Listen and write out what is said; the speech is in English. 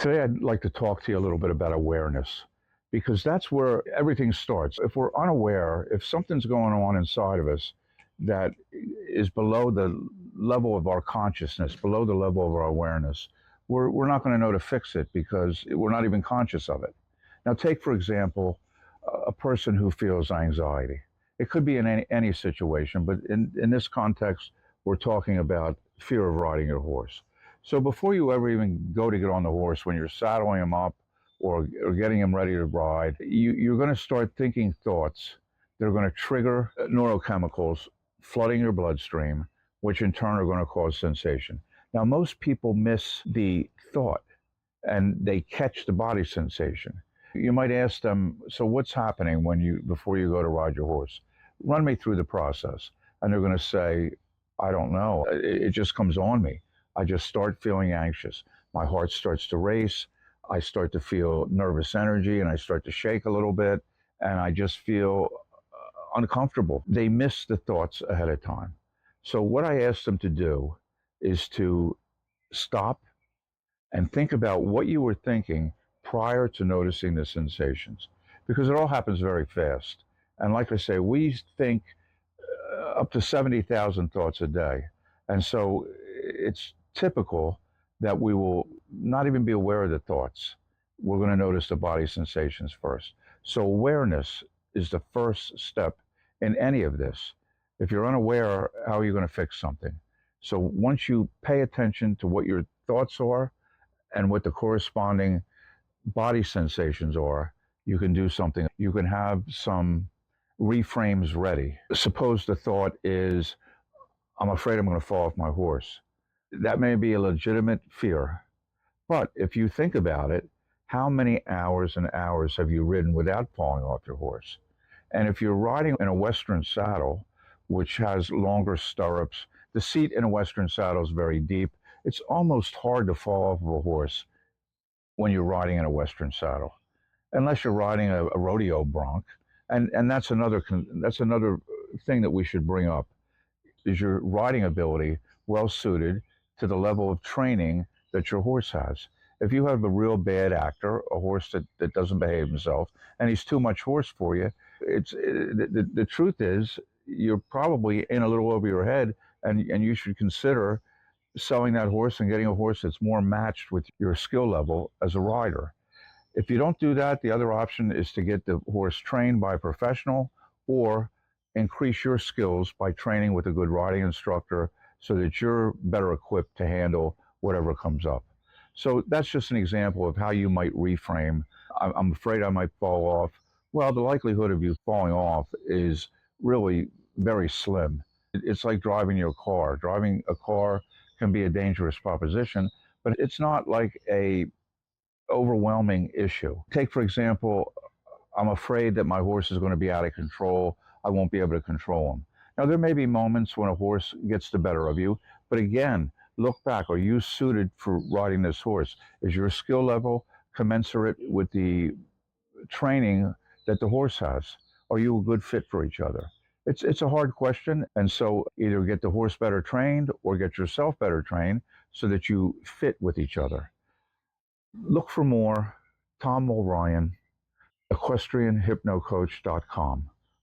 Today, I'd like to talk to you a little bit about awareness because that's where everything starts. If we're unaware, if something's going on inside of us that is below the level of our consciousness, below the level of our awareness, we're not going to know to fix it because we're not even conscious of it. Now, take, for example, a person who feels anxiety. It could be in any situation, but in this context, we're talking about fear of riding your horse. So before you ever even go to get on the horse, when you're saddling him up or getting him ready to ride, you're going to start thinking thoughts that are going to trigger neurochemicals flooding your bloodstream, which in turn are going to cause sensation. Now, most people miss the thought and they catch the body sensation. You might ask them, so what's happening before you go to ride your horse? Run me through the process. And they're going to say, I don't know. It just comes on me. I just start feeling anxious. My heart starts to race. I start to feel nervous energy and I start to shake a little bit and I just feel uncomfortable. They miss the thoughts ahead of time. So what I ask them to do is to stop and think about what you were thinking prior to noticing the sensations, because it all happens very fast. And like I say, we think up to 70,000 thoughts a day. And so it's typical that we will not even be aware of the thoughts. We're going to notice the body sensations first. So awareness is the first step in any of this. If you're unaware, how are you going to fix something? So once you pay attention to what your thoughts are and what the corresponding body sensations are, you can do something. You can have some reframes ready. Suppose the thought is, I'm afraid I'm going to fall off my horse. That may be a legitimate fear. But if you think about it, how many hours and hours have you ridden without falling off your horse? And if you're riding in a Western saddle, which has longer stirrups, the seat in a Western saddle is very deep. It's almost hard to fall off of a horse when you're riding in a Western saddle, unless you're riding a rodeo bronc. And that's another thing that we should bring up is your riding ability well suited to the level of training that your horse has. If you have a real bad actor, a horse that doesn't behave himself, and he's too much horse for you, the truth is you're probably in a little over your head, and you should consider selling that horse and getting a horse that's more matched with your skill level as a rider. If you don't do that, the other option is to get the horse trained by a professional or increase your skills by training with a good riding instructor so that you're better equipped to handle whatever comes up. So that's just an example of how you might reframe. I'm afraid I might fall off. Well, the likelihood of you falling off is really very slim. It's like driving your car. Driving a car can be a dangerous proposition, but it's not like a overwhelming issue. Take, for example, I'm afraid that my horse is going to be out of control. I won't be able to control him. Now, there may be moments when a horse gets the better of you, but again, look back. Are you suited for riding this horse? Is your skill level commensurate with the training that the horse has? Are you a good fit for each other? It's a hard question, and so either get the horse better trained or get yourself better trained so that you fit with each other. Look for more. Tom Mulryan, equestrianhypnocoach.com.